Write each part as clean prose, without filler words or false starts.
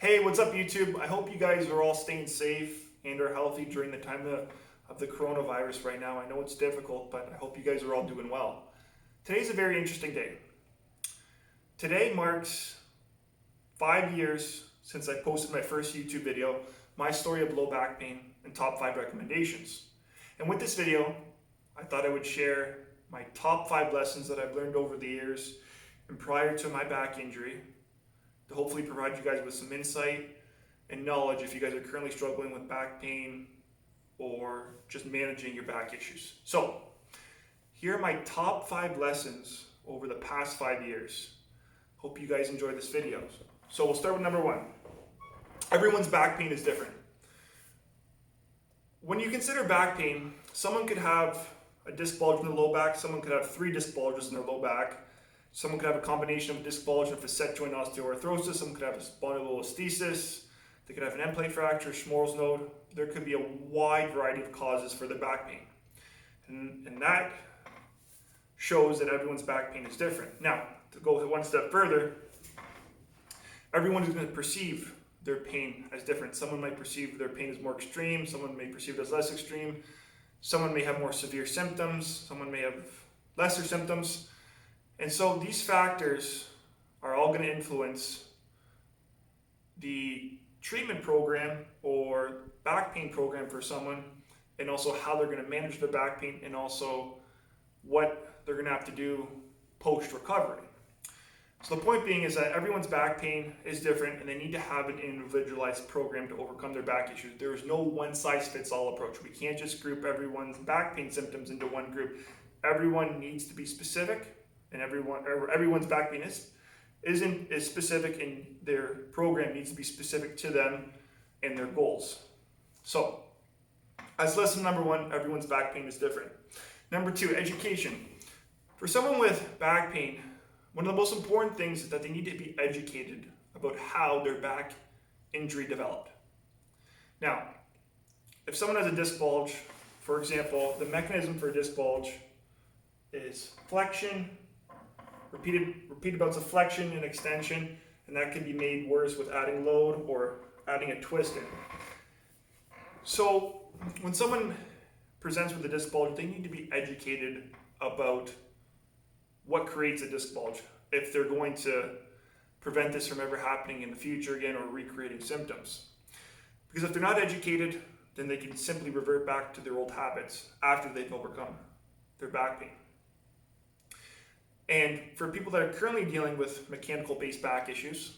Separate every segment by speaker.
Speaker 1: Hey, what's up YouTube? I hope you guys are all staying safe and are healthy during the time of the coronavirus right now. I know it's difficult, but I hope you guys are all doing well. Today's a very interesting day. Today marks 5 years since I posted my first YouTube video, my story of low back pain and top 5 recommendations. And with this video, I thought I would share my top 5 lessons that I've learned over the years and prior to my back injury, to hopefully provide you guys with some insight and knowledge if you guys are currently struggling with back pain or just managing your back issues. So, here are my top 5 lessons over the past 5 years. Hope you guys enjoy this video. So we'll start with number 1. Everyone's back pain is different. When you consider back pain, someone could have a disc bulge in the low back, someone could have 3 disc bulges in their low back, someone could have a combination of disc bulge and facet joint osteoarthrosis, someone could have a spondylolisthesis, they could have an end plate fracture, Schmorl's node. There could be a wide variety of causes for their back pain. And that shows that everyone's back pain is different. Now, to go one step further, everyone is going to perceive their pain as different. Someone might perceive their pain as more extreme, someone may perceive it as less extreme, someone may have more severe symptoms, someone may have lesser symptoms. And so these factors are all going to influence the treatment program or back pain program for someone, and also how they're going to manage their back pain, and also what they're going to have to do post-recovery. So the point being is that everyone's back pain is different, and they need to have an individualized program to overcome their back issues. There is no one-size-fits-all approach. We can't just group everyone's back pain symptoms into one group. Everyone needs to be specific, and everyone's back pain is specific, and their program needs to be specific to them and their goals. So, as lesson number 1, everyone's back pain is different. Number 2, education. For someone with back pain, one of the most important things is that they need to be educated about how their back injury developed. Now, if someone has a disc bulge, for example, the mechanism for a disc bulge is flexion, repeated bouts of flexion and extension, and that can be made worse with adding load or adding a twist in. So when someone presents with a disc bulge, they need to be educated about what creates a disc bulge, if they're going to prevent this from ever happening in the future again or recreating symptoms. Because if they're not educated, then they can simply revert back to their old habits after they've overcome their back pain. And for people that are currently dealing with mechanical-based back issues,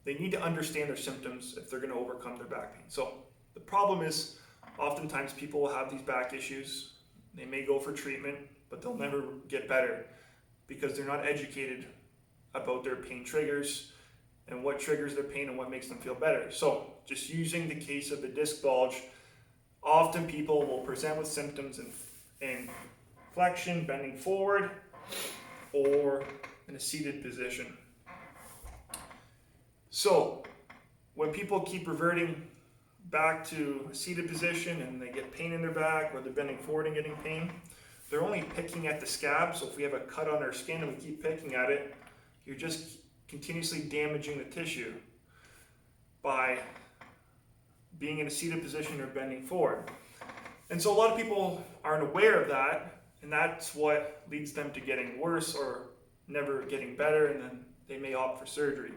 Speaker 1: they need to understand their symptoms if they're going to overcome their back pain. So the problem is, oftentimes people will have these back issues. They may go for treatment, but they'll never get better because they're not educated about their pain triggers and what triggers their pain and what makes them feel better. So just using the case of the disc bulge, often people will present with symptoms in flexion, bending forward, or in a seated position. So when people keep reverting back to a seated position and they get pain in their back, or they're bending forward and getting pain, they're only picking at the scab. So if we have a cut on our skin and we keep picking at it, you're just continuously damaging the tissue by being in a seated position or bending forward. And so a lot of people aren't aware of that, and that's what leads them to getting worse or never getting better, and then they may opt for surgery.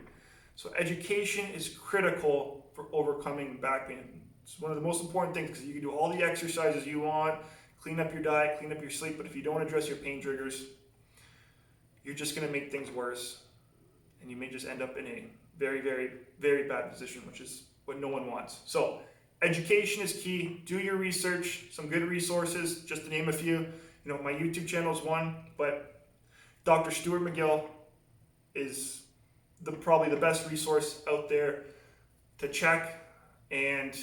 Speaker 1: So education is critical for overcoming back pain. It's one of the most important things, because you can do all the exercises you want, clean up your diet, clean up your sleep, but if you don't address your pain triggers, you're just going to make things worse, and you may just end up in a very, very, very bad position, which is what no one wants. So education is key. Do your research, some good resources, just to name a few. You know, my YouTube channel is one, but Dr. Stuart McGill is probably the best resource out there to check, and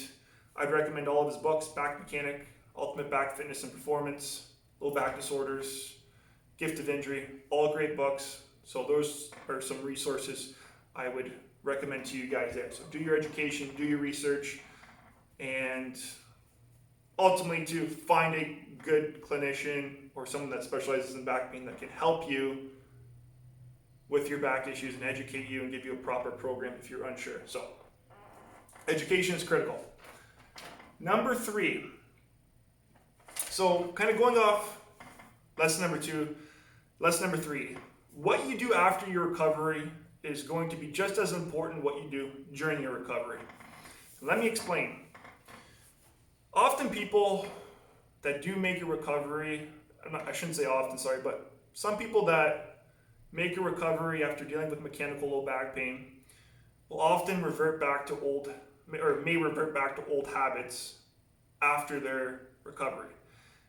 Speaker 1: I'd recommend all of his books: Back Mechanic, Ultimate Back Fitness and Performance, Low Back Disorders, Gift of Injury, all great books. So those are some resources I would recommend to you guys there. So do your education, do your research, and ultimately to find a good clinician or someone that specializes in back pain that can help you with your back issues and educate you and give you a proper program if you're unsure. So education is critical. Number 3. So kind of going off lesson number 2, lesson number 3. What you do after your recovery is going to be just as important what you do during your recovery. Let me explain. Often people that do make a recovery, I shouldn't say often, sorry, but some people that make a recovery after dealing with mechanical low back pain will often revert back to may revert back to old habits after their recovery.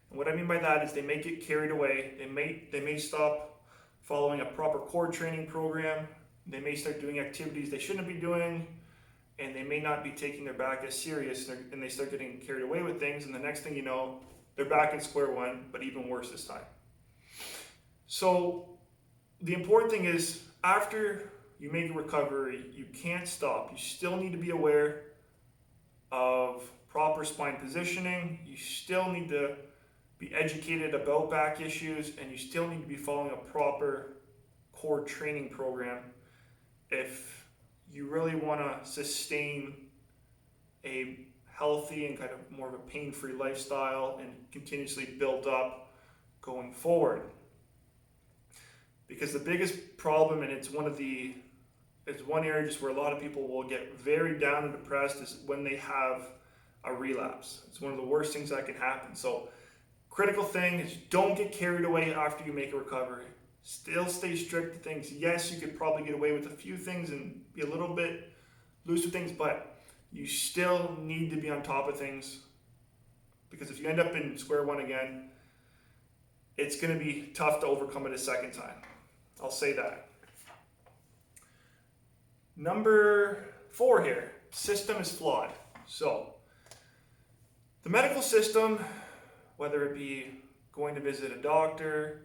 Speaker 1: And what I mean by that is they may get carried away. They may stop following a proper core training program. They may start doing activities they shouldn't be doing, and they may not be taking their back as serious, and they start getting carried away with things, and the next thing you know, they're back in square one, but even worse this time. So the important thing is, after you make a recovery, you can't stop. You still need to be aware of proper spine positioning. You still need to be educated about back issues, and you still need to be following a proper core training program if you really want to sustain a healthy and kind of more of a pain-free lifestyle and continuously build up going forward. Because the biggest problem, and it's one area just where a lot of people will get very down and depressed, is when they have a relapse. It's one of the worst things that can happen. So critical thing is, don't get carried away after you make a recovery. Still stay strict to things. Yes, you could probably get away with a few things and be a little bit loose with things, but you still need to be on top of things, because if you end up in square one again, it's going to be tough to overcome it a second time. I'll say that. Number 4 here, system is flawed. So the medical system, whether it be going to visit a doctor,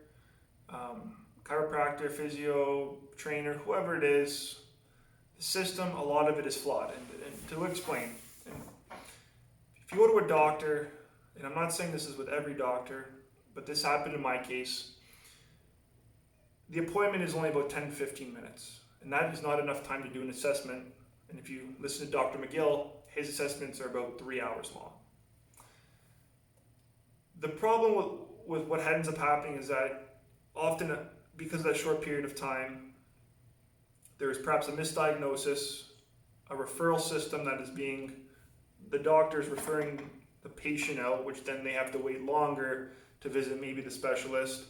Speaker 1: chiropractor, physio, trainer, whoever it is, the system, a lot of it is flawed. And to explain, if you go to a doctor, and I'm not saying this is with every doctor, but this happened in my case, the appointment is only about 10 to 15 minutes. And that is not enough time to do an assessment. And if you listen to Dr. McGill, his assessments are about 3 hours long. The problem with what ends up happening is that often, because of that short period of time, there is perhaps a misdiagnosis, a referral system that is the doctor is referring the patient out, which then they have to wait longer to visit maybe the specialist,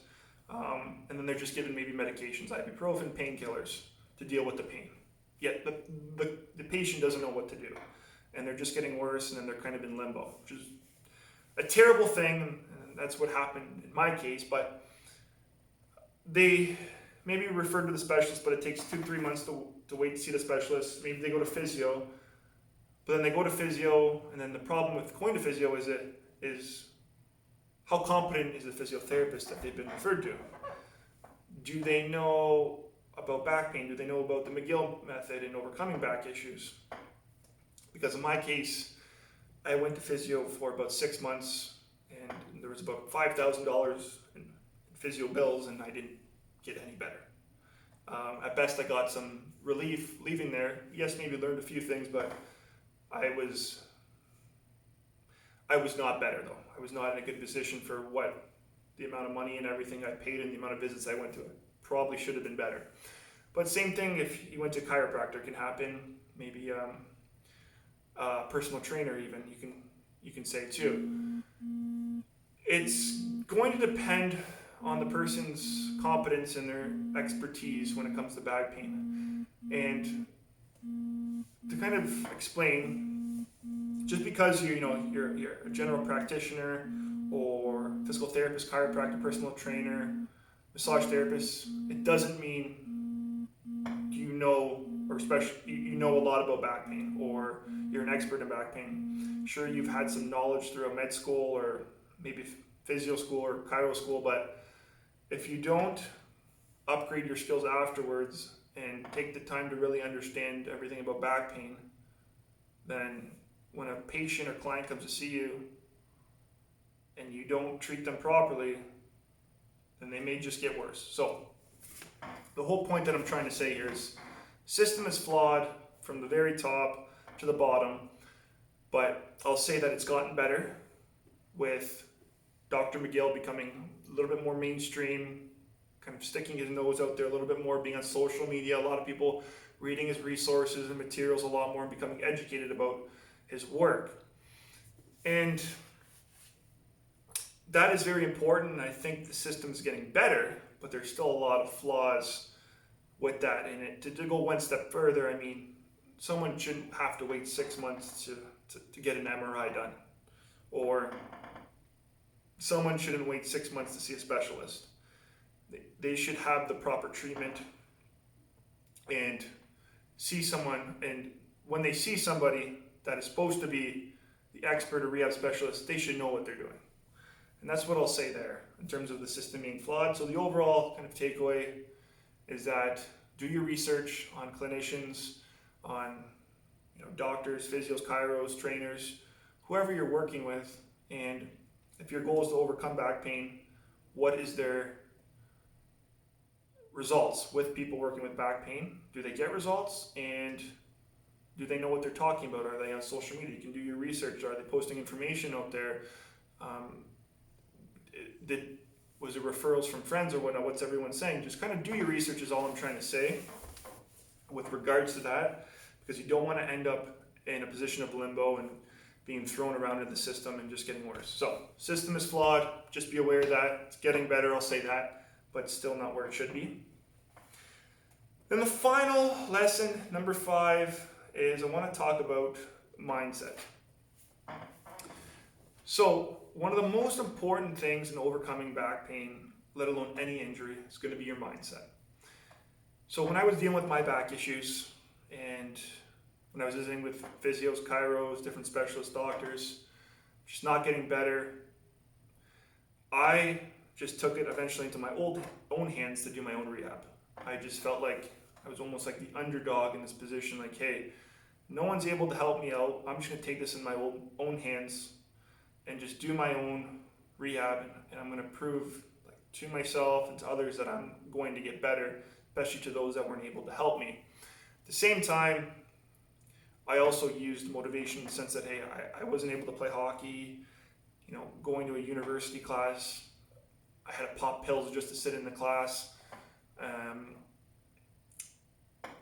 Speaker 1: and then they're just given maybe medications, ibuprofen, painkillers to deal with the pain. Yet the patient doesn't know what to do, and they're just getting worse, and then they're kind of in limbo, which is a terrible thing, and that's what happened in my case. But they maybe referred to the specialist, but it takes 2-3 months to wait to see the specialist. Maybe they go to physio, but then they go to physio, and then the problem with going to physio is how competent is the physiotherapist that they've been referred to? Do they know about back pain? Do they know about the McGill method in overcoming back issues? Because in my case, I went to physio for about 6 months, and there was about $5,000 in physio bills, and I didn't get any better. At best, I got some relief leaving there. Yes, maybe learned a few things, but I was not better, though. I was not in a good position for what the amount of money and everything I paid and the amount of visits I went to. Probably should have been better. But same thing if you went to chiropractor can happen. Maybe a personal trainer even, you can say too. It's going to depend on the person's competence and their expertise when it comes to back pain. And to kind of explain, just because you're a general practitioner or physical therapist, chiropractor, personal trainer, massage therapist, it doesn't mean or especially you know a lot about back pain, or you're an expert in back pain. Sure, you've had some knowledge through a med school or maybe physio school or chiro school, but if you don't upgrade your skills afterwards and take the time to really understand everything about back pain, then when a patient or client comes to see you and you don't treat them properly, then they may just get worse. So The whole point that I'm trying to say here is system is flawed from the very top to the bottom, but I'll say that it's gotten better with Dr. McGill becoming a little bit more mainstream, kind of sticking his nose out there a little bit more, being on social media, a lot of people reading his resources and materials a lot more and becoming educated about his work. And that is very important, and I think the system's getting better, but there's still a lot of flaws with that. And to go one step further, I mean, someone shouldn't have to wait 6 months to get an MRI done, or someone shouldn't wait 6 months to see a specialist. They should have the proper treatment and see someone, and when they see somebody that is supposed to be the expert or rehab specialist, they should know what they're doing. And that's what I'll say there in terms of the system being flawed. So the overall kind of takeaway is that do your research on clinicians, on doctors, physios, chiros, trainers, whoever you're working with, and if your goal is to overcome back pain, what is their results with people working with back pain? Do they get results? And do they know what they're talking about? Are they on social media? You can do your research. Are they posting information out there? Was it referrals from friends or whatnot? What's everyone saying? Just kind of do your research is all I'm trying to say with regards to that, because you don't want to end up in a position of limbo and being thrown around in the system and just getting worse. So, system is flawed. Just be aware of that. It's getting better, I'll say that, but still not where it should be. Then the final lesson, number 5, is I want to talk about mindset. So, one of the most important things in overcoming back pain, let alone any injury, is going to be your mindset. So when I was dealing with my back issues and when I was visiting with physios, chiros, different specialist doctors, just not getting better, I just took it eventually into my own hands to do my own rehab. I just felt like I was almost like the underdog in this position, like, hey, no one's able to help me out. I'm just going to take this in my own hands and just do my own rehab, and I'm going to prove to myself and to others that I'm going to get better, especially to those that weren't able to help me. At the same time, I also used motivation in the sense that, hey, I wasn't able to play hockey, going to a university class. I had to pop pills just to sit in the class.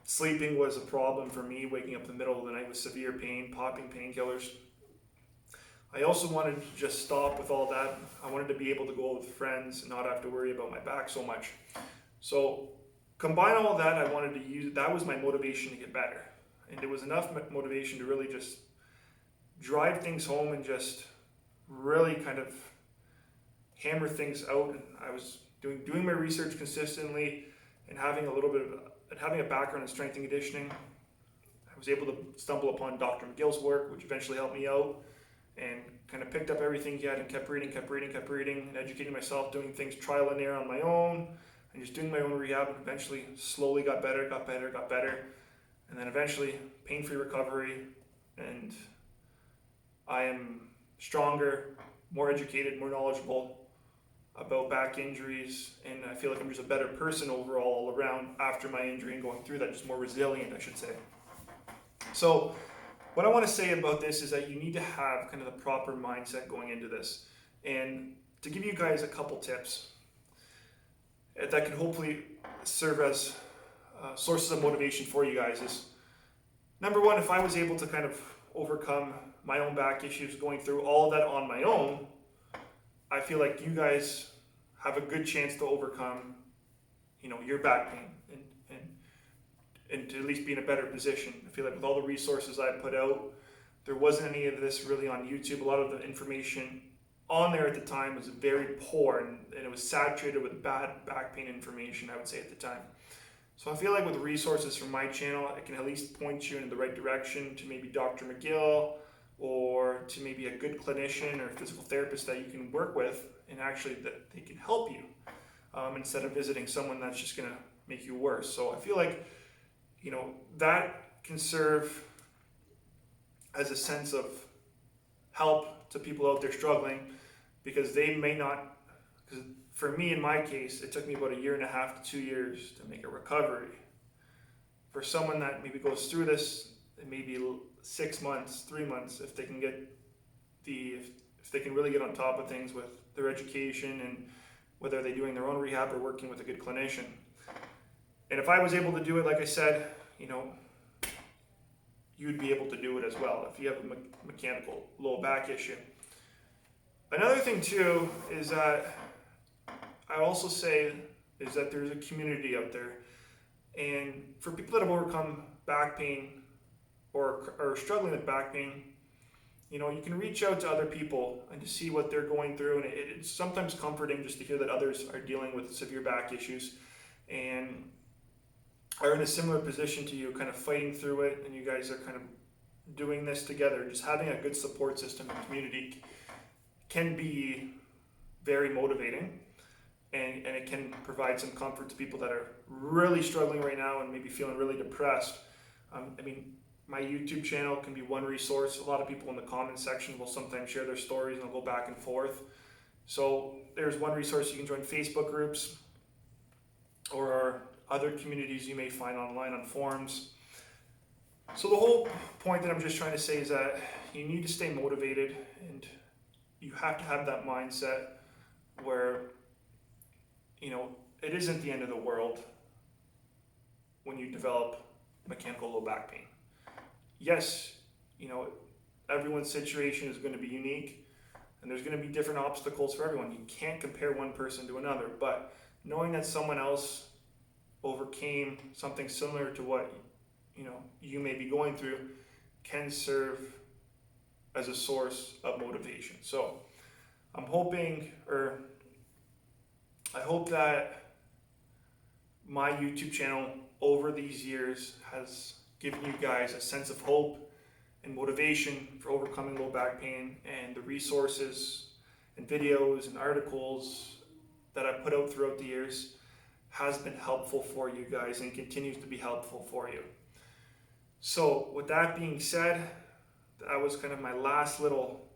Speaker 1: Sleeping was a problem for me, waking up in the middle of the night with severe pain, popping painkillers. I also wanted to just stop with all that. I wanted to be able to go out with friends and not have to worry about my back so much. So combine all that, I wanted to use, that was my motivation to get better. And it was enough motivation to really just drive things home and just really kind of hammer things out. And I was doing my research consistently and having a background in strength and conditioning. I was able to stumble upon Dr. McGill's work, which eventually helped me out, and kind of picked up everything he had and kept reading, and educating myself, doing things trial and error on my own, and just doing my own rehab, and eventually slowly got better, and then eventually pain-free recovery, and I am stronger, more educated, more knowledgeable about back injuries, and I feel like I'm just a better person overall all around after my injury and going through that, just more resilient, I should say. So what I want to say about this is that you need to have kind of the proper mindset going into this. And to give you guys a couple tips that can hopefully serve as sources of motivation for you guys is, number one, if I was able to kind of overcome my own back issues, going through all of that on my own, I feel like you guys have a good chance to overcome, your back pain and to at least be in a better position. I feel like with all the resources I put out, there wasn't any of this really on YouTube. A lot of the information on there at the time was very poor and it was saturated with bad back pain information, I would say at the time. So I feel like with resources from my channel, I can at least point you in the right direction to maybe Dr. McGill or to maybe a good clinician or physical therapist that you can work with and actually that they can help you instead of visiting someone that's just going to make you worse. So I feel like that can serve as a sense of help to people out there struggling, because they may not, because for me, in my case, it took me about 1.5 to 2 years to make a recovery. For someone that maybe goes through this, it may be 6 months, 3 months, if they can if they can really get on top of things with their education and whether they're doing their own rehab or working with a good clinician. And if I was able to do it, like I said, you'd be able to do it as well if you have a mechanical low back issue. Another thing too is that I also say is that there's a community out there, and for people that have overcome back pain or are struggling with back pain, you can reach out to other people and to see what they're going through, and it's sometimes comforting just to hear that others are dealing with severe back issues and are in a similar position to you, kind of fighting through it, and you guys are kind of doing this together. Just having a good support system and community can be very motivating, and it can provide some comfort to people that are really struggling right now and maybe feeling really depressed. My YouTube channel can be one resource. A lot of people in the comment section will sometimes share their stories and they'll go back and forth. So there's one resource. You can join Facebook groups or other communities you may find online on forums. So the whole point that I'm just trying to say is that you need to stay motivated, and you have to have that mindset where, it isn't the end of the world when you develop mechanical low back pain. Yes, everyone's situation is going to be unique, and there's going to be different obstacles for everyone. You can't compare one person to another, but knowing that someone else overcame something similar to what you may be going through can serve as a source of motivation. So I hope that my YouTube channel over these years has given you guys a sense of hope and motivation for overcoming low back pain, and the resources and videos and articles that I've put out throughout the years has been helpful for you guys and continues to be helpful for you. So with that being said, that was kind of my last little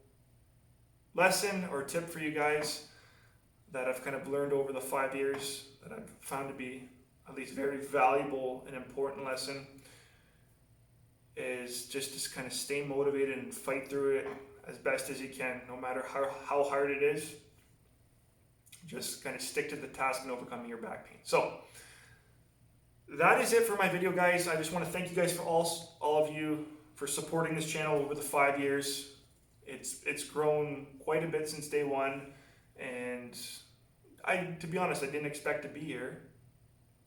Speaker 1: lesson or tip for you guys that I've kind of learned over the 5 years that I've found to be at least very valuable and important lesson, is just to kind of stay motivated and fight through it as best as you can, no matter how hard it is. Just kind of stick to the task in overcoming your back pain. So that is it for my video, guys. I just want to thank you guys for all of you for supporting this channel over the 5 years. It's grown quite a bit since day one, and to be honest, I didn't expect to be here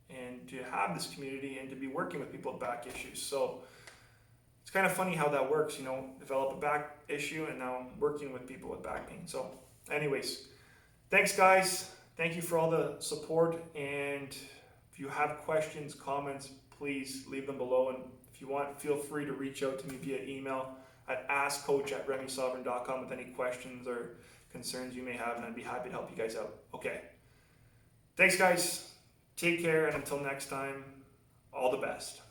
Speaker 1: and to have this community and to be working with people with back issues. So it's kind of funny how that works, develop a back issue and now I'm working with people with back pain. So anyways, thanks guys. Thank you for all the support, and if you have questions, comments, please leave them below, and if you want, feel free to reach out to me via email at askcoach@remisovran.com with any questions or concerns you may have, and I'd be happy to help you guys out. Okay. Thanks guys. Take care, and until next time, all the best.